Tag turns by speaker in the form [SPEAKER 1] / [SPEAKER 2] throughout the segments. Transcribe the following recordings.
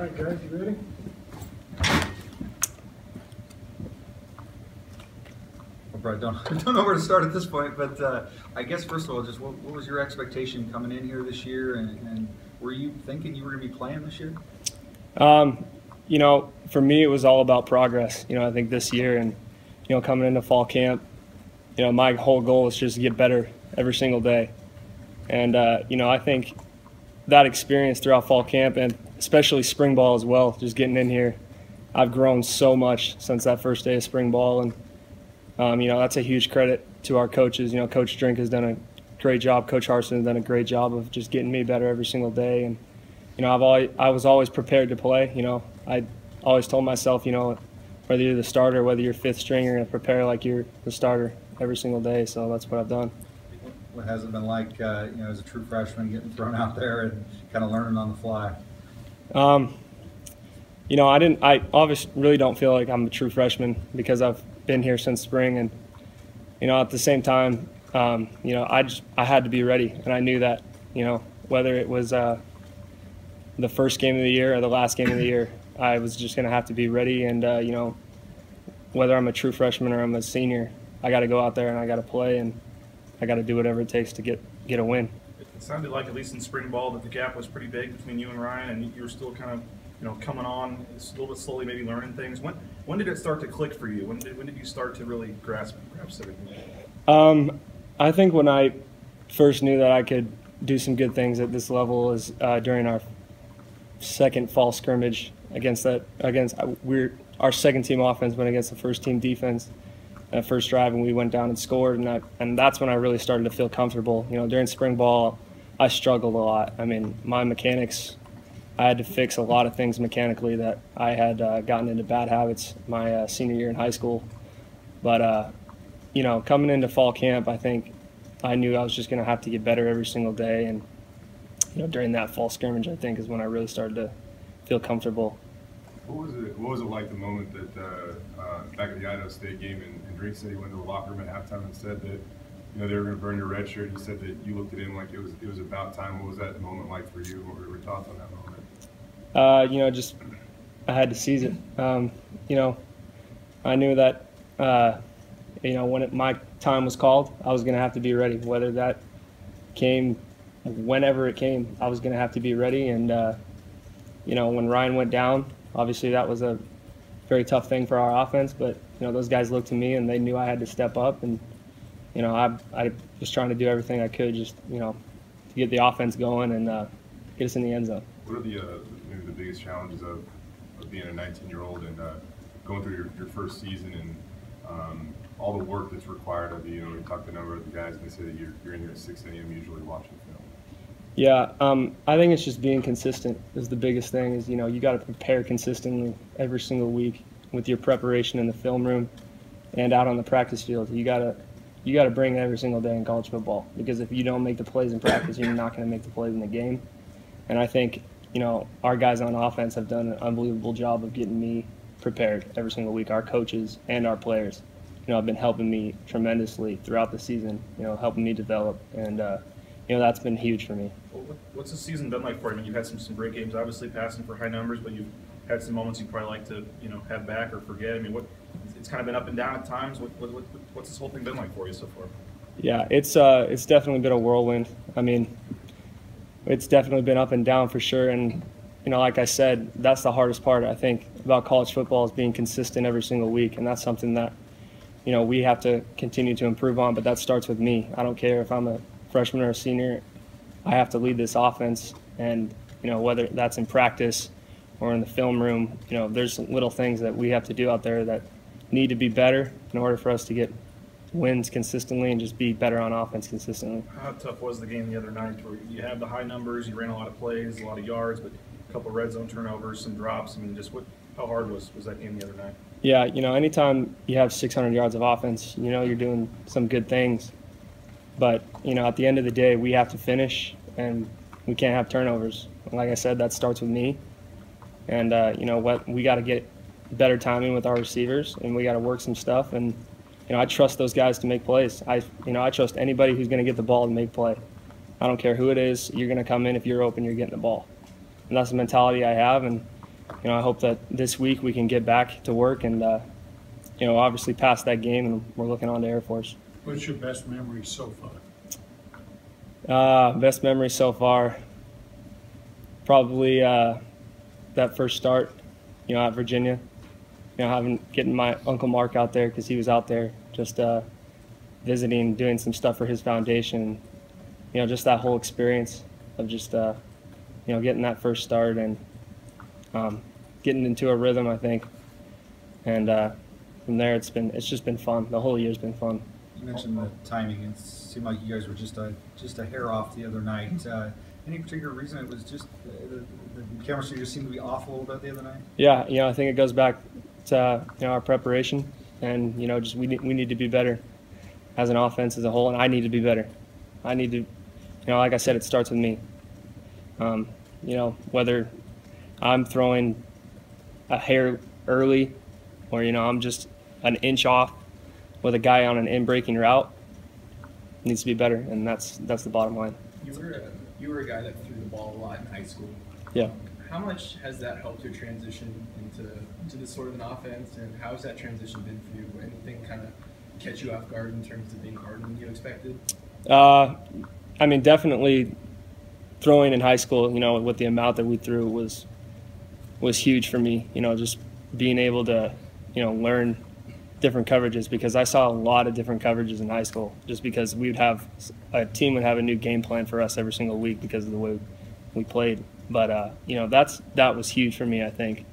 [SPEAKER 1] All right, guys, you ready?
[SPEAKER 2] Well, Brett, don't know where to start at this point, but I guess first of all, just what was your expectation coming in here this year, and were you thinking you were going to be playing this year?
[SPEAKER 3] You know, for me, it was all about progress. You know, I think this year and, you know, coming into fall camp, you know, my whole goal is just to get better every single day. And, you know, I think that experience throughout fall camp and especially spring ball as well, just getting in here, I've grown so much since that first day of spring ball. And, you know, that's a huge credit to our coaches. You know, Coach Drink has done a great job. Coach Harsin has done a great job of just getting me better every single day. And, you know, I was always prepared to play. You know, I always told myself, you know, whether you're the starter, whether you're fifth string, you're going to prepare like you're the starter every single day. So that's what I've done.
[SPEAKER 2] What has it been like, you know, as a true freshman getting thrown out there and kind of learning on the fly?
[SPEAKER 3] You know, I obviously really don't feel like I'm a true freshman because I've been here since spring. And, you know, at the same time, you know, I had to be ready. And I knew that, you know, whether it was the first game of the year or the last game of the year, I was just going to have to be ready. And, you know, whether I'm a true freshman or I'm a senior, I got to go out there and I got to play and I got to do whatever it takes to get a win.
[SPEAKER 4] It sounded like, at least in spring ball, that the gap was pretty big between you and Ryan, and you were still kind of, you know, coming on a little bit slowly, maybe learning things. When did it start to click for you? When did you start to really grasp everything?
[SPEAKER 3] I think when I first knew that I could do some good things at this level is during our second fall scrimmage our second team offense went against the first team defense. That first drive, and we went down and scored, and that's when I really started to feel comfortable. You know, during spring ball, I struggled a lot. I mean, my mechanics, I had to fix a lot of things mechanically that I had gotten into bad habits my senior year in high school. But, you know, coming into fall camp, I think I knew I was just going to have to get better every single day. And, you know, during that fall scrimmage, I think is when I really started to feel comfortable.
[SPEAKER 5] What was it like the moment that back at the Idaho State game and Drake said he went to the locker room at halftime and said that, you know, they were going to burn your red shirt? He said that you looked at him like it was about time. What was that moment like for you? What were your thoughts on that moment?
[SPEAKER 3] You know, just I had to seize it. You know, I knew that you know, when my time was called, I was going to have to be ready. Whether that came whenever it came, I was going to have to be ready. And you know, when Ryan went down, obviously that was a very tough thing for our offense, but, you know, those guys looked to me and they knew I had to step up. And, you know, I was trying to do everything I could just, you know, to get the offense going and get us in the end zone.
[SPEAKER 5] What are maybe the biggest challenges of being a 19-year-old and going through your first season and all the work that's required of you? You know, we talked to a number of the guys and they say that you're in here at 6 a.m. usually watching film.
[SPEAKER 3] Yeah, I think it's just being consistent is the biggest thing. Is, you know, you got to prepare consistently every single week with your preparation in the film room and out on the practice field. You gotta bring it every single day in college football, because if you don't make the plays in practice, you're not going to make the plays in the game. And I think, you know, our guys on offense have done an unbelievable job of getting me prepared every single week. Our coaches and our players, you know, have been helping me tremendously throughout the season. You know, helping me develop and. You know, that's been huge for me.
[SPEAKER 4] What's the season been like for you? I mean, you've had some great games, obviously passing for high numbers, but you've had some moments you'd probably like to, you know, have back or forget. I mean, it's kind of been up and down at times. What's this whole thing been like for you so far?
[SPEAKER 3] Yeah, it's definitely been a whirlwind. I mean, it's definitely been up and down for sure. And, you know, like I said, that's the hardest part, I think, about college football is being consistent every single week. And that's something that, you know, we have to continue to improve on, but that starts with me. I don't care if I'm a freshman or a senior, I have to lead this offense. And, you know, whether that's in practice or in the film room, you know, there's little things that we have to do out there that need to be better in order for us to get wins consistently and just be better on offense consistently.
[SPEAKER 4] How tough was the game the other night where you had the high numbers, you ran a lot of plays, a lot of yards, but a couple of red zone turnovers, some drops? I mean, just how hard was that game the other night?
[SPEAKER 3] Yeah, you know, anytime you have 600 yards of offense, you know, you're doing some good things. But, you know, at the end of the day, we have to finish, and we can't have turnovers. And like I said, that starts with me. And, you know, we got to get better timing with our receivers, and we got to work some stuff. And, you know, I trust those guys to make plays. I trust anybody who's going to get the ball to make play. I don't care who it is. You're going to come in. If you're open, you're getting the ball. And that's the mentality I have. And, I hope that this week we can get back to work and, obviously pass that game, and we're looking on to Air Force.
[SPEAKER 1] What's your best memory so far?
[SPEAKER 3] Best memory so far, probably that first start, at Virginia. Getting my Uncle Mark out there because he was out there just visiting, doing some stuff for his foundation. Just that whole experience of just, getting that first start and getting into a rhythm, I think. And from there, it's just been fun. The whole year's been fun.
[SPEAKER 2] You mentioned the timing. It seemed like you guys were just a hair off the other night. Any particular reason? It was just the chemistry just seemed to be off a little bit the other night.
[SPEAKER 3] Yeah, I think it goes back to our preparation, and just we need to be better as an offense as a whole, and I need to be better. I need to, like I said, it starts with me. Whether I'm throwing a hair early, or I'm just an inch off with a guy on an in-breaking route, needs to be better, and that's the bottom line.
[SPEAKER 6] You were a guy that threw the ball a lot in high school.
[SPEAKER 3] Yeah.
[SPEAKER 6] How much has that helped your transition into this sort of an offense, and how has that transition been for you? Anything kind of catch you off guard in terms of being harder than you expected?
[SPEAKER 3] Definitely throwing in high school, with the amount that we threw was huge for me. Just being able to, learn different coverages, because I saw a lot of different coverages in high school, just because a team would have a new game plan for us every single week because of the way we played. But, that was huge for me, I think,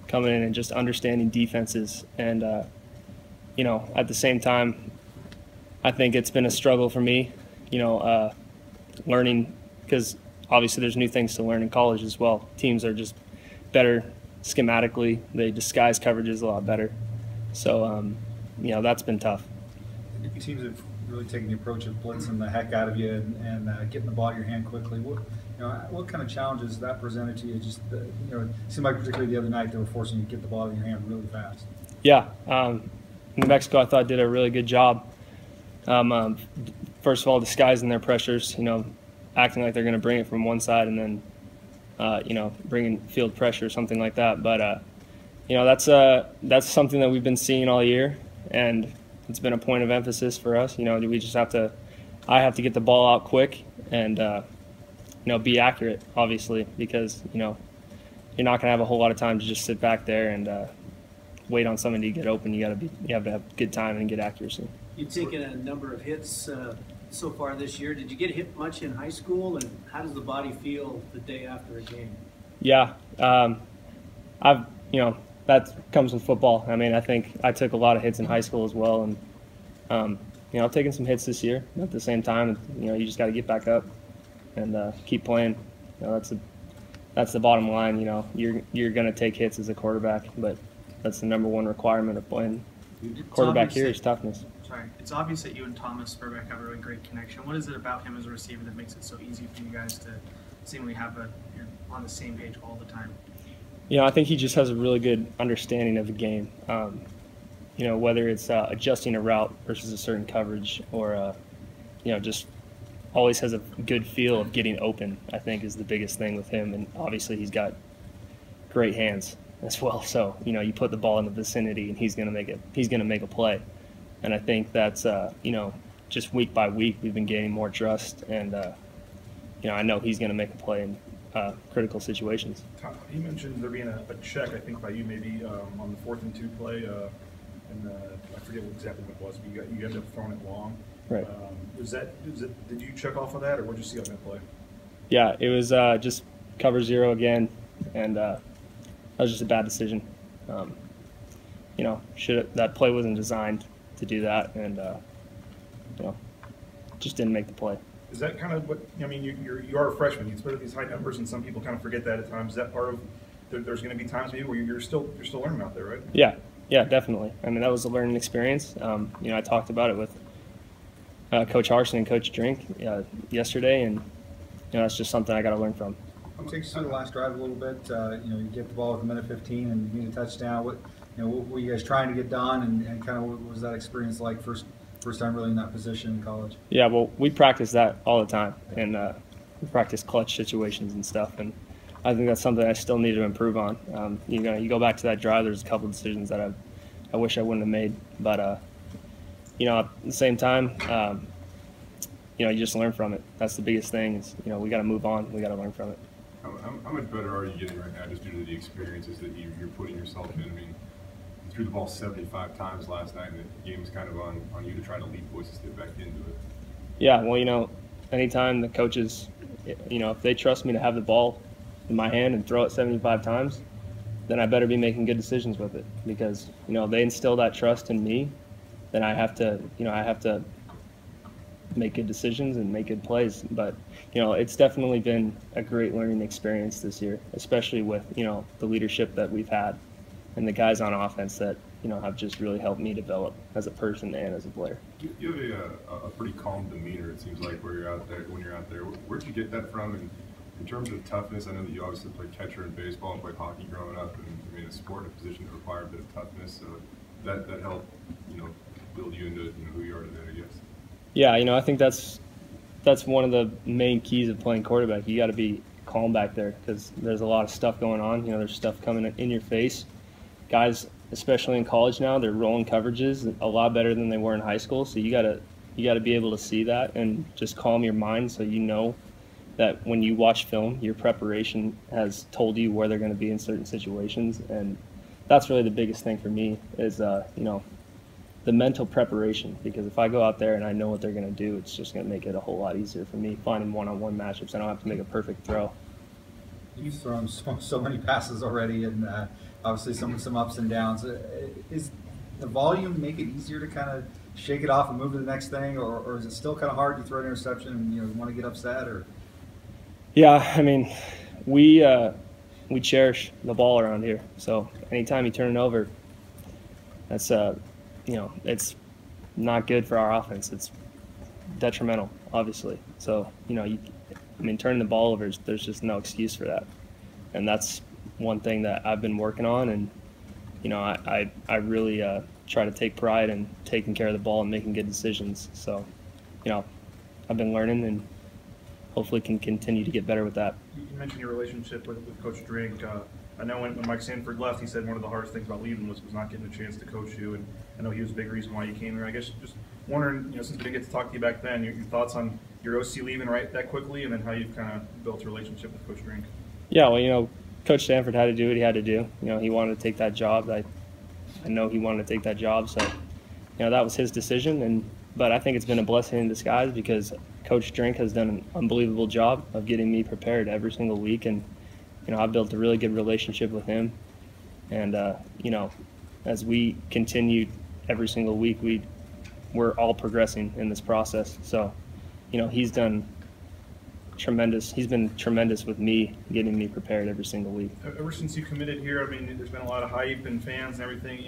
[SPEAKER 3] coming in and just understanding defenses. And, at the same time, I think it's been a struggle for me, learning, because obviously there's new things to learn in college as well. Teams are just better schematically. They disguise coverages a lot better. So, that's been tough.
[SPEAKER 2] Teams have really taken the approach of blitzing the heck out of you and getting the ball in your hand quickly. What kind of challenges that presented to you? Just it seemed like particularly the other night they were forcing you to get the ball in your hand really fast.
[SPEAKER 3] Yeah, New Mexico I thought did a really good job. First of all, disguising their pressures. Acting like they're going to bring it from one side and then bringing field pressure or something like that. But that's something that we've been seeing all year, and it's been a point of emphasis for us. We just I have to get the ball out quick and be accurate, obviously, because you're not going to have a whole lot of time to just sit back there and wait on somebody to get open. You have to have good time and good accuracy.
[SPEAKER 7] You've taken a number of hits so far this year. Did you get hit much in high school, and how does the body feel the day after a game?
[SPEAKER 3] Yeah, that comes with football. I think I took a lot of hits in high school as well, and I've taken some hits this year. At the same time, you just got to get back up and keep playing. That's the bottom line. You're going to take hits as a quarterback, but that's the number one requirement of playing quarterback here is toughness.
[SPEAKER 8] Sorry, it's obvious that you and Thomas Spurbeck have a really great connection. What is it about him as a receiver that makes it so easy for you guys to seemingly you're on the same page all the time?
[SPEAKER 3] I think he just has a really good understanding of the game. Whether it's adjusting a route versus a certain coverage, or just always has a good feel of getting open, I think is the biggest thing with him. And obviously he's got great hands as well. So, you put the ball in the vicinity and he's going to make a play. And I think that's, just week by week we've been gaining more trust, and, I know he's going to make a play in critical situations.
[SPEAKER 4] Tom, you mentioned there being a check, I think by you maybe on the 4th and 2 play, and I forget exactly what it was, but you ended up throwing it long.
[SPEAKER 3] Right.
[SPEAKER 4] Did you check off of that, or what did you see on that play?
[SPEAKER 3] Yeah, it was just cover 0 again, and that was just a bad decision. That play wasn't designed to do that, and just didn't make the play.
[SPEAKER 4] Is that kind of what you are a freshman? You put up these high numbers, and some people kind of forget that at times. Is that part of? There's going to be times maybe where you're still learning out there, right?
[SPEAKER 3] Yeah, definitely. That was a learning experience. I talked about it with Coach Harson and Coach Drink yesterday, and that's just something I got to learn from.
[SPEAKER 2] Take us through the last drive a little bit. You get the ball with a minute 15 and you need a touchdown. What were you guys trying to get done, and kind of what was that experience like first time really in that position in college?
[SPEAKER 3] Yeah, well, we practice that all the time, and we practice clutch situations and stuff. And I think that's something I still need to improve on. You go back to that drive, there's a couple decisions that I wish I wouldn't have made. But, at the same time, you just learn from it. That's the biggest thing is, we got to move on. We got to learn from it.
[SPEAKER 5] How much better are you getting right now just due to the experiences that you're putting yourself in? I mean, you threw the ball 75 times last night, and the game was kind of on you to try to lead Boise State back into it.
[SPEAKER 3] Yeah, well, anytime the coaches, if they trust me to have the ball in my hand and throw it 75 times, then I better be making good decisions with it because, they instill that trust in me, then I have to make good decisions and make good plays. But, it's definitely been a great learning experience this year, especially with, the leadership that we've had and the guys on offense that, have just really helped me develop as a person and as a player.
[SPEAKER 5] You have a pretty calm demeanor, it seems like, when you're out there. Where'd you get that from? And in terms of toughness, I know that you obviously played catcher in baseball and played hockey growing up, and a sport, a position that required a bit of toughness, so that helped, build you into who you are today, I guess.
[SPEAKER 3] Yeah, I think that's one of the main keys of playing quarterback. You got to be calm back there because there's a lot of stuff going on. There's stuff coming in your face. Guys, especially in college now, they're rolling coverages a lot better than they were in high school. So you got to be able to see that and just calm your mind so that when you watch film, your preparation has told you where they're going to be in certain situations. And that's really the biggest thing for me is, the mental preparation, because if I go out there and I know what they're going to do, it's just going to make it a whole lot easier for me finding one-on-one matchups. I don't have to make a perfect throw.
[SPEAKER 2] You've thrown so many passes already, and obviously some ups and downs. Is the volume make it easier to kind of shake it off and move to the next thing, or is it still kind of hard to throw an interception and you want to get upset? Or
[SPEAKER 3] yeah, I mean, we cherish the ball around here. So anytime you turn it over, that's it's not good for our offense. It's detrimental, obviously. So, turning the ball over, there's just no excuse for that. And that's one thing that I've been working on. And, I really try to take pride in taking care of the ball and making good decisions. So, I've been learning and hopefully can continue to get better with that.
[SPEAKER 4] You mentioned your relationship with Coach Drink. I know when Mike Sanford left, he said one of the hardest things about leaving was not getting a chance to coach you, and I know he was a big reason why you came here. I guess just wondering, since we didn't get to talk to you back then, your thoughts on your OC leaving right that quickly, and then how you've kind of built a relationship with Coach Drink.
[SPEAKER 3] Yeah, well, Coach Sanford had to do what he had to do. He wanted to take that job. I know he wanted to take that job, so that was his decision. But I think it's been a blessing in disguise because Coach Drink has done an unbelievable job of getting me prepared every single week, and I've built a really good relationship with him. And, as we continue every single week, we're all progressing in this process. So, he's done tremendous. He's been tremendous with me, getting me prepared every single week.
[SPEAKER 4] Ever since you committed here, there's been a lot of hype and fans and everything.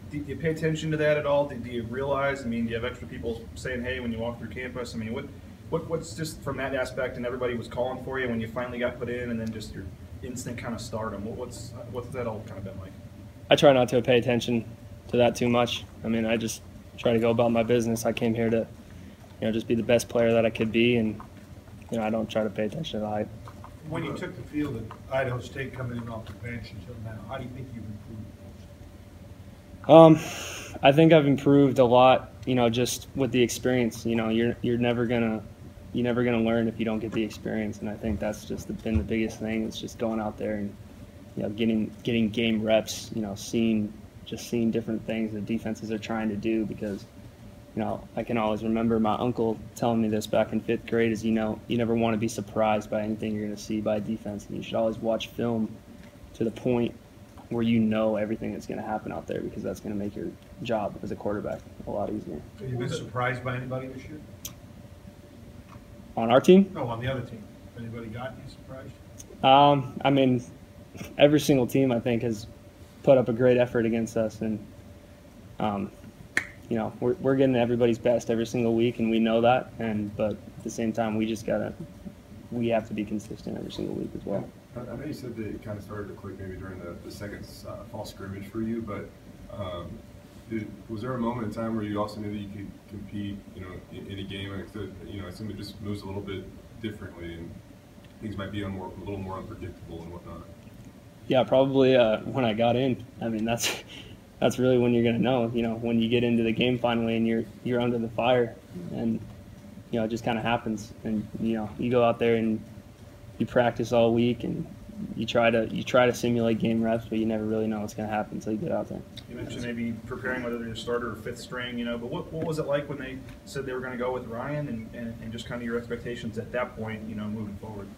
[SPEAKER 4] Do you pay attention to that at all? Do you realize, do you have extra people saying, hey, when you walk through campus? What's just from that aspect, and everybody was calling for you when you finally got put in, and then just your instant kind of stardom? What's that all kind of been like? I
[SPEAKER 3] try not to pay attention to that too much. I just try to go about my business. I came here to, just be the best player that I could be, and I don't try to pay attention to the hype.
[SPEAKER 1] When you took the field at Idaho State coming in off the bench until now, how do you think you've improved?
[SPEAKER 3] I think I've improved a lot. Just with the experience. You're never gonna learn if you don't get the experience, and I think that's just been the biggest thing. It's just going out there and getting game reps. Seeing different things that defenses are trying to do because. I can always remember my uncle telling me this back in 5th grade is, you never want to be surprised by anything you're going to see by defense. And you should always watch film to the point where everything that's going to happen out there because that's going to make your job as a quarterback a lot easier.
[SPEAKER 1] Have you been surprised by anybody this year?
[SPEAKER 3] On our team?
[SPEAKER 1] No, on the other team. Anybody gotten you surprised?
[SPEAKER 3] Every single team, I think, has put up a great effort against us. And, we're getting everybody's best every single week, and we know that. But at the same time, we have to be consistent every single week as well.
[SPEAKER 5] I know you said that it kind of started to click maybe during the second fall scrimmage for you, but was there a moment in time where you also knew that you could compete, in a game? I assume it just moves a little bit differently. And things might be a little more unpredictable and whatnot?
[SPEAKER 3] Yeah, probably when I got in. I mean, that's really when you're gonna know. You know, when you get into the game finally and you're under the fire, and you know, it just kind of happens. And you know, you go out there and you practice all week and you try to simulate game reps, but you never really know what's gonna happen until you get out there.
[SPEAKER 4] You mentioned maybe preparing whether they're starter or fifth string, you know, but what was it like when they said they were going to go with Ryan and just kind of your expectations at that point, you know, moving forward?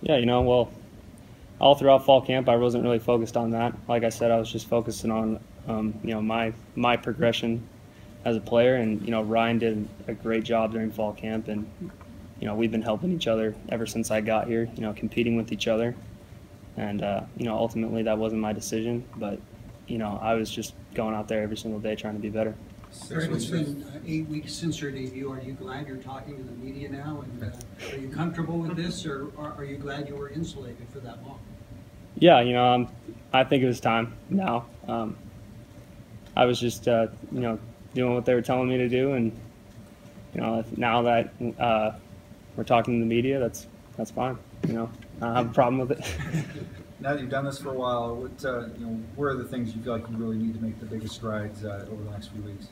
[SPEAKER 3] Yeah, you know, well, all throughout fall camp, I wasn't really focused on that. Like I said, I was just focusing on, you know, my progression as a player, and you know, Ryan did a great job during fall camp, and you know, we've been helping each other ever since I got here. You know, competing with each other, and you know, ultimately that wasn't my decision, but you know, I was just going out there every single day trying to be better.
[SPEAKER 9] Brett, it's been 8 weeks since your debut. Are you glad you're talking to the media now? And are you comfortable with this, or are you glad you were insulated for that long?
[SPEAKER 3] Yeah, you know, I think it was time now. I was just, you know, doing what they were telling me to do, and you know, now that we're talking to the media, that's fine. You know, I don't have a problem with it.
[SPEAKER 2] Now that you've done this for a while, where are the things you feel like you really need to make the biggest strides over the next few weeks?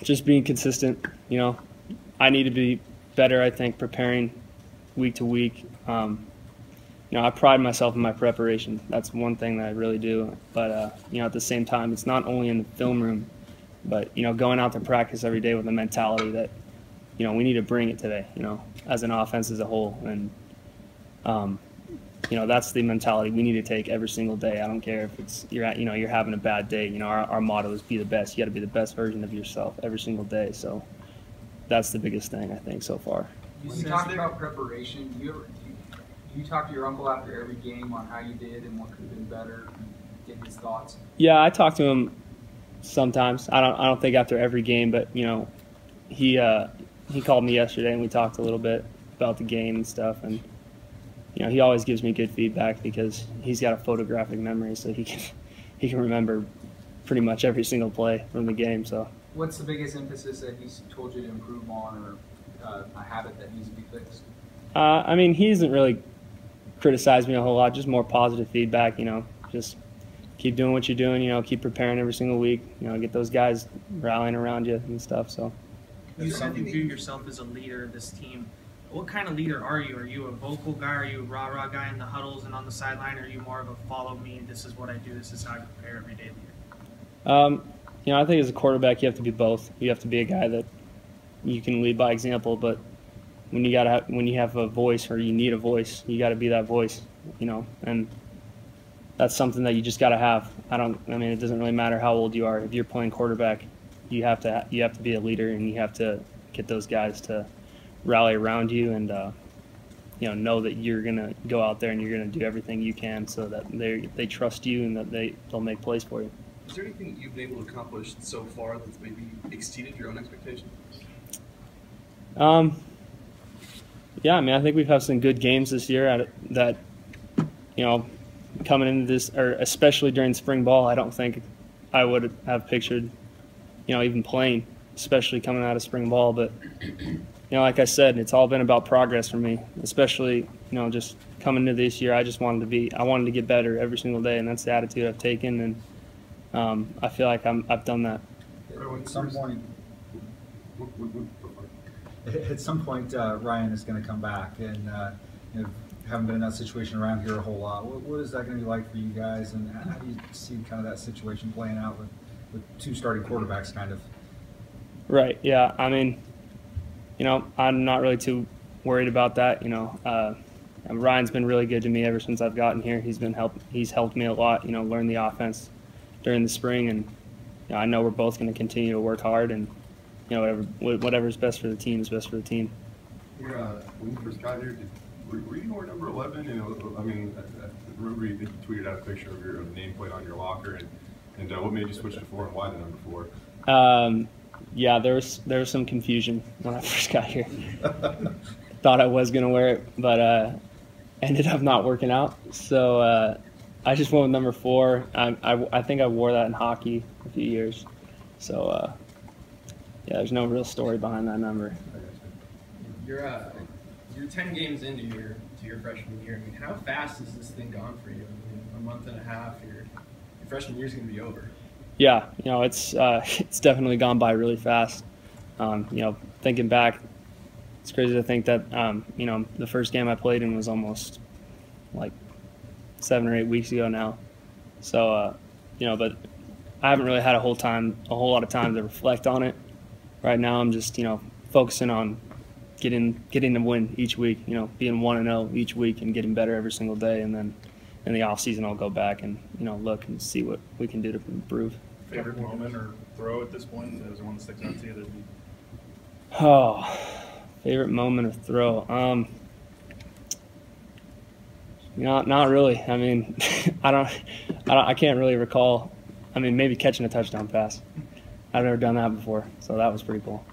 [SPEAKER 3] Just being consistent. You know, I need to be better, I think, preparing week to week. You know, I pride myself in my preparation. That's one thing that I really do. But, you know, at the same time, it's not only in the film room, but, you know, going out to practice every day with a mentality that, you know, we need to bring it today, you know, as an offense as a whole. And, you know, that's the mentality we need to take every single day. I don't care if it's you're having a bad day. You know, our motto is be the best. You got to be the best version of yourself every single day. So that's the biggest thing I think so far.
[SPEAKER 10] When you talk about preparation, do you talk to your uncle after every game on how you did and what could have been better, and get his thoughts?
[SPEAKER 3] Yeah, I talk to him sometimes. I don't think after every game, but you know, he called me yesterday and we talked a little bit about the game and stuff, and you know, he always gives me good feedback because he's got a photographic memory, so he can remember pretty much every single play from the game. So
[SPEAKER 10] what's the biggest emphasis that he's told you to improve on, or a habit that needs to be fixed?
[SPEAKER 3] I mean, he hasn't really criticized me a whole lot, just more positive feedback. You know, just keep doing what you're doing. You know, keep preparing every single week. You know, get those guys rallying around you and stuff. So
[SPEAKER 8] you said you view yourself as a leader of this team. What kind of leader are you? Are you a vocal guy? Are you a rah-rah guy in the huddles and on the sideline? Or are you more of a follow me, this is what I do, this is how I prepare every day leader?
[SPEAKER 3] You know, I think as a quarterback, you have to be both. You have to be a guy that you can lead by example, but when you have a voice, or you need a voice, you got to be that voice. You know, and that's something that you just got to have. I mean, it doesn't really matter how old you are. If you're playing quarterback, you have to be a leader, and you have to get those guys to rally around you, and you know that you're gonna go out there and you're gonna do everything you can so that they trust you and that they'll make plays for you.
[SPEAKER 11] Is there anything that you've been able to accomplish so far that's maybe exceeded your own expectations?
[SPEAKER 3] Yeah, I mean, I think we've had some good games this year that, you know, coming into this, or especially during spring ball, I don't think I would have pictured, you know, even playing, especially coming out of spring ball. But you know, like I said, it's all been about progress for me, especially, you know, just coming into this year. I wanted to get better every single day, and that's the attitude I've taken, and I feel like I've done that.
[SPEAKER 2] At some point, Ryan is going to come back, and you know, haven't been in that situation around here a whole lot. What is that going to be like for you guys, and how do you see kind of that situation playing out with two starting quarterbacks, kind of? Right. Yeah. I mean, you know, I'm not really too worried about that. You know, Ryan's been really good to me ever since I've gotten here. He's helped me a lot. You know, learn the offense during the spring, and you know, I know we're both going to continue to work hard, and you know, whatever's best for the team is best for the team.
[SPEAKER 5] When you first got here, were you wearing number 11? You know, I mean, I remember you tweeted out a picture of your nameplate on your locker, and what made you switch to 4 and why the number 4?
[SPEAKER 3] Yeah, there was some confusion when I first got here. Thought I was going to wear it, but ended up not working out. So I just went with number 4. I think I wore that in hockey a few years. So yeah, there's no real story behind that number.
[SPEAKER 6] you're 10 games into your freshman year. I mean, how fast has this thing gone for you? I mean, a month and a half, your freshman year's going to be over.
[SPEAKER 3] Yeah, it's definitely gone by really fast. Thinking back, it's crazy to think that the first game I played in was almost like 7 or 8 weeks ago now. So but I haven't really had a whole lot of time to reflect on it. Right now, I'm just focusing on getting the win each week. Being 1-0 each week and getting better every single day, and then in the off season I'll go back and look and see what we can do to improve.
[SPEAKER 4] Favorite moment or throw at this point? Is there one that sticks out to you?
[SPEAKER 3] Oh, favorite moment of throw. Not really. I mean, I can't really recall. I mean, maybe catching a touchdown pass. I've never done that before, so that was pretty cool.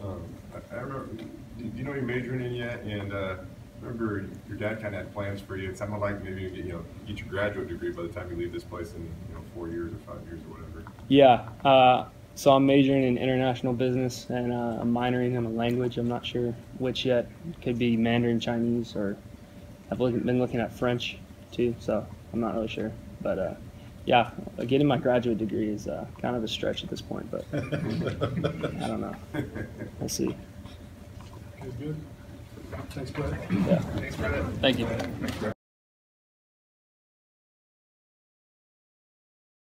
[SPEAKER 5] I remember, do you know you're majoring in yet? And I remember your dad kind of had plans for you. It sounded like maybe you get your graduate degree by the time you leave this place in 4 years or 5 years or whatever.
[SPEAKER 3] Yeah. So I'm majoring in international business, and I'm minoring in a language. I'm not sure which yet. It could be Mandarin Chinese, or I've been looking at French too, so I'm not really sure. But yeah, getting my graduate degree is kind of a stretch at this point, but I don't know. We'll see.
[SPEAKER 1] Good. Thanks, Brett.
[SPEAKER 3] Yeah.
[SPEAKER 4] Thanks, Brett.
[SPEAKER 3] Thank you.